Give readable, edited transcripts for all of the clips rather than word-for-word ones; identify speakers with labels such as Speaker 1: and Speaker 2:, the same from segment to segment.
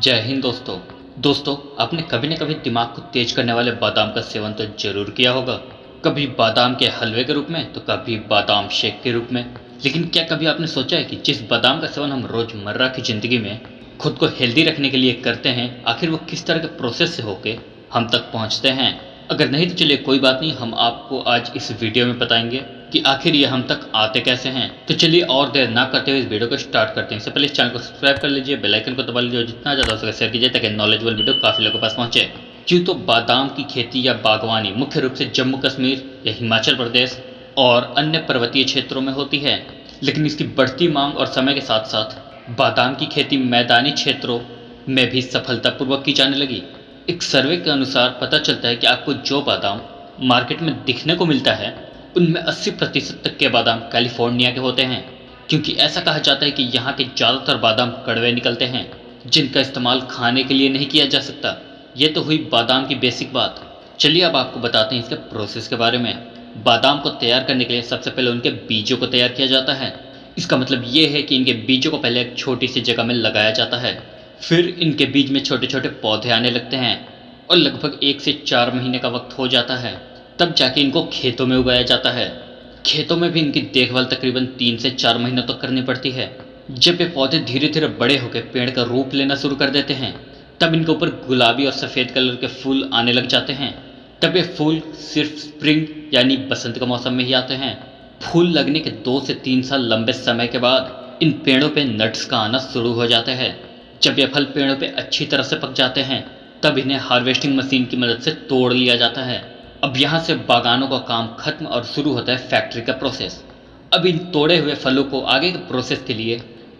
Speaker 1: जय हिंद दोस्तों आपने कभी न कभी दिमाग को तेज करने वाले बादाम का सेवन तो जरूर किया होगा। कभी बादाम के हलवे के रूप में तो कभी बादाम शेक के रूप में। लेकिन क्या कभी आपने सोचा है कि जिस बादाम का सेवन हम रोजमर्रा की जिंदगी में खुद को हेल्दी रखने के लिए करते हैं, आखिर वो किस तरह के प्रोसेस से होके हम तक पहुंचते हैं? अगर नहीं तो चलिए कोई बात नहीं, हम आपको आज इस वीडियो में बताएंगे कि आखिर ये हम तक आते कैसे हैं। तो चलिए और देर ना करते हुए इस वीडियो को स्टार्ट करते हैं। इससे पहले इस चैनल को सब्सक्राइब कर लीजिए, बेल आइकन को दबा लीजिए और जितना ज़्यादा हो सके शेयर कीजिए ताकि नॉलेजेबल वीडियो काफ़ी लोगों के पास पहुंचे। क्यों तो बादाम की खेती या बागवानी मुख्य रूप से जम्मू कश्मीर या हिमाचल प्रदेश और अन्य पर्वतीय क्षेत्रों में होती है, लेकिन इसकी बढ़ती मांग और समय के साथ साथ बादाम की खेती मैदानी क्षेत्रों में भी सफलतापूर्वक की जाने लगी। एक सर्वे के अनुसार पता चलता है कि आपको जो बादाम मार्केट में दिखने को मिलता है उनमें 80% तक के बादाम कैलिफोर्निया के होते हैं, क्योंकि ऐसा कहा जाता है कि यहाँ के ज़्यादातर बादाम कड़वे निकलते हैं जिनका इस्तेमाल खाने के लिए नहीं किया जा सकता। ये तो हुई बादाम की बेसिक बात। चलिए अब आपको बताते हैं इसके प्रोसेस के बारे में। बादाम को तैयार करने के लिए सबसे पहले उनके बीजों को तैयार किया जाता है। इसका मतलब ये है कि इनके बीजों को पहले एक छोटी सी जगह में लगाया जाता है, फिर इनके बीज में छोटे छोटे पौधे आने लगते हैं और लगभग 1 से 4 महीने का वक्त हो जाता है, तब जाके इनको खेतों में उगाया जाता है। खेतों में भी इनकी देखभाल तकरीबन 3 से 4 महीनों तक करनी पड़ती है। जब ये पौधे धीरे धीरे बड़े होकर पेड़ का रूप लेना शुरू कर देते हैं तब इनके ऊपर गुलाबी और सफ़ेद कलर के फूल आने लग जाते हैं। तब ये फूल सिर्फ स्प्रिंग यानी बसंत का मौसम में ही आते हैं। फूल लगने के 2 से 3 साल लंबे समय के बाद इन पेड़ों पे नट्स का आना शुरू हो जाते हैं। जब ये फल पेड़ों पे अच्छी तरह से पक जाते हैं तब इन्हें हार्वेस्टिंग मशीन की मदद से तोड़ लिया जाता है। अब यहाँ से बागानों का काम खत्म और शुरू होता है फैक्ट्री का प्रोसेस। अब इन तोड़े हुए फलों को आगे के प्रोसेस के लिए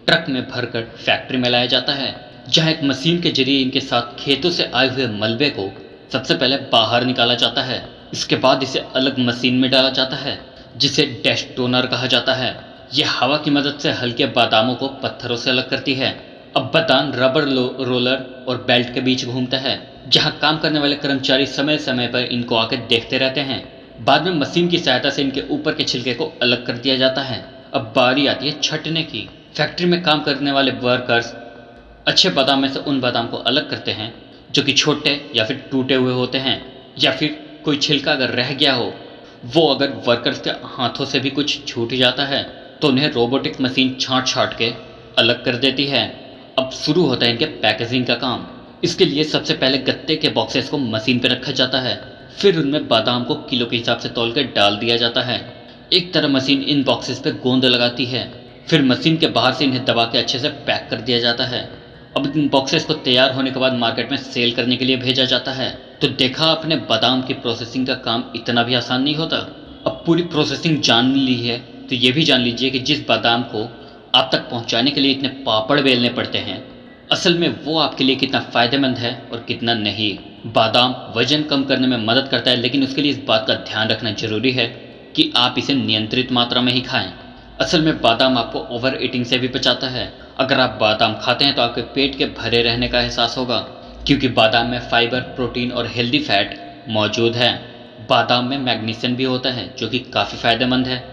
Speaker 1: ट्रक में भरकर फैक्ट्री में लाया जाता है, जहाँ एक मशीन के जरिए इनके साथ खेतों से आए हुए मलबे को सबसे पहले बाहर निकाला जाता है। इसके बाद इसे अलग मशीन में डाला जाता है जिसे डेस्टोनर कहा जाता है। यह हवा की मदद से हल्के बादामों को पत्थरों से अलग करती है। अब बादाम रबर रोलर और बेल्ट के बीच घूमता है, जहां काम करने वाले कर्मचारी समय समय पर इनको आकर देखते रहते हैं। बाद में मशीन की सहायता से इनके ऊपर के छिलके को अलग कर दिया जाता है। अब बारी आती है छंटने की। फैक्ट्री में काम करने वाले वर्कर्स अच्छे बादाम में से उन बादाम को अलग करते हैं जो कि छोटे या फिर टूटे हुए होते हैं, या फिर कोई छिलका अगर रह गया हो, वो अगर वर्कर्स के हाथों से भी कुछ छूट जाता है तो उन्हें रोबोटिक मशीन छांट छांट के अलग कर देती है। अब शुरू होता है इनके पैकेजिंग का काम। इसके लिए सबसे पहले गत्ते के बॉक्सेस को मशीन पर रखा जाता है, फिर उनमें बादाम को किलो के हिसाब से तौल कर डाल दिया जाता है। एक तरह मशीन इन बॉक्सेस पे गोंद लगाती है, फिर मशीन के बाहर से इन्हें दबा के अच्छे से पैक कर दिया जाता है। अब इन बॉक्सेस को तैयार होने के बाद मार्केट में सेल करने के लिए भेजा जाता है। तो देखा आपने, बादाम की प्रोसेसिंग का काम इतना भी आसान नहीं होता। अब पूरी प्रोसेसिंग जान ली है तो ये भी जान लीजिए कि जिस बादाम को आप तक पहुंचाने के लिए इतने पापड़ बेलने पड़ते हैं, असल में वो आपके लिए कितना फ़ायदेमंद है और कितना नहीं। बादाम वजन कम करने में मदद करता है, लेकिन उसके लिए इस बात का ध्यान रखना जरूरी है कि आप इसे नियंत्रित मात्रा में ही खाएं। असल में बादाम आपको ओवर ईटिंग से भी बचाता है। अगर आप बादाम खाते हैं तो आपके पेट के भरे रहने का एहसास होगा, क्योंकि बादाम में फाइबर, प्रोटीन और हेल्दी फैट मौजूद है। बादाम में मैग्नीशियम भी होता है जो कि काफ़ी फ़ायदेमंद है।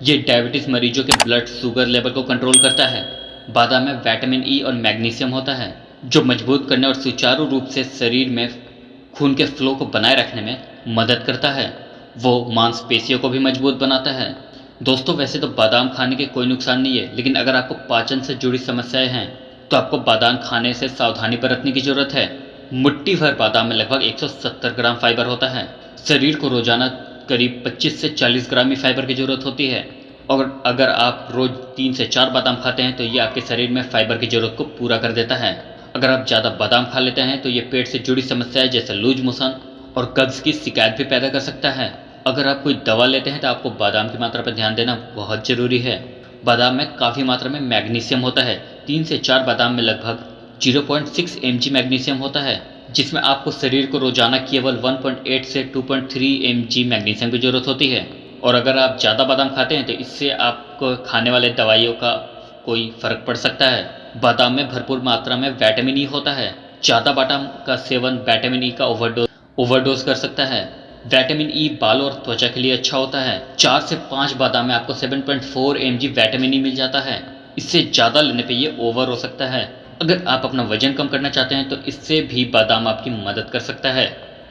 Speaker 1: ये डायबिटीज़ मरीजों के ब्लड शुगर लेवल को कंट्रोल करता है। बादाम में विटामिन ई और मैग्नीशियम होता है जो मजबूत करने और सुचारू रूप से शरीर में खून के फ्लो को बनाए रखने में मदद करता है। वो मांसपेशियों को भी मजबूत बनाता है। दोस्तों, वैसे तो बादाम खाने के कोई नुकसान नहीं है, लेकिन अगर आपको पाचन से जुड़ी समस्याएं हैं तो आपको बादाम खाने से सावधानी बरतने की जरूरत है। मुट्ठी भर बादाम में लगभग 170 ग्राम फाइबर होता है। शरीर को रोजाना करीब 25 से 40 ग्राम ही फाइबर की जरूरत होती है, और अगर आप रोज 3 से 4 बादाम खाते हैं तो ये आपके शरीर में फाइबर की जरूरत को पूरा कर देता है। अगर आप ज़्यादा बादाम खा लेते हैं तो ये पेट से जुड़ी समस्याएं जैसे लूज मोशन और कब्ज की शिकायत भी पैदा कर सकता है। अगर आप कोई दवा लेते हैं तो आपको बादाम की मात्रा पर ध्यान देना बहुत ज़रूरी है। बादाम में काफ़ी मात्रा में मैग्नीशियम होता है। 3 से 4 बादाम में लगभग 0.6 mg मैग्नीशियम होता है, जिसमें आपको शरीर को रोजाना केवल 1.8 से 2.3 mg मैग्नीशियम की जरूरत होती है। और अगर आप ज़्यादा बादाम खाते हैं तो इससे आपको खाने वाले दवाइयों का कोई फ़र्क पड़ सकता है। बादाम में भरपूर मात्रा में विटामिन ई होता है। ज़्यादा बादाम का सेवन विटामिन ई का ओवरडोज कर सकता है। विटामिन ई बालों और त्वचा के लिए अच्छा होता है। 4 से 5 बादाम में आपको 7.4 mg विटामिन ई मिल जाता है। इससे ज़्यादा लेने पे ये ओवर हो सकता है। अगर आप अपना वजन कम करना चाहते हैं तो इससे भी बादाम आपकी मदद कर सकता है,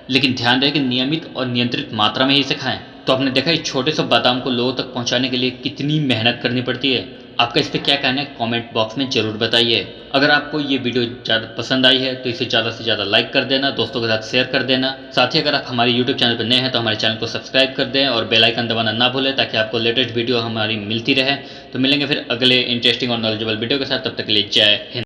Speaker 1: लेकिन ध्यान रहे कि नियमित और नियंत्रित मात्रा में ही इसे खाएं। तो आपने देखा इस छोटे से बादाम को लोगों तक पहुंचाने के लिए कितनी मेहनत करनी पड़ती है। आपका इस पर क्या कहना है कमेंट बॉक्स में जरूर बताइए। अगर आपको ये वीडियो ज़्यादा पसंद आई है तो इसे ज़्यादा से ज़्यादा लाइक कर देना, दोस्तों के साथ शेयर कर देना। साथ ही अगर आप हमारे यूट्यूब चैनल पर नए हैं तो हमारे चैनल को सब्सक्राइब कर दें और बेल आइकन दबाना ना भूलें ताकि आपको लेटेस्ट वीडियो हमारी मिलती रहे। तो मिलेंगे फिर अगले इंटरेस्टिंग और नॉलेजेबल वीडियो के साथ, तब तक के लिए जय हिंद।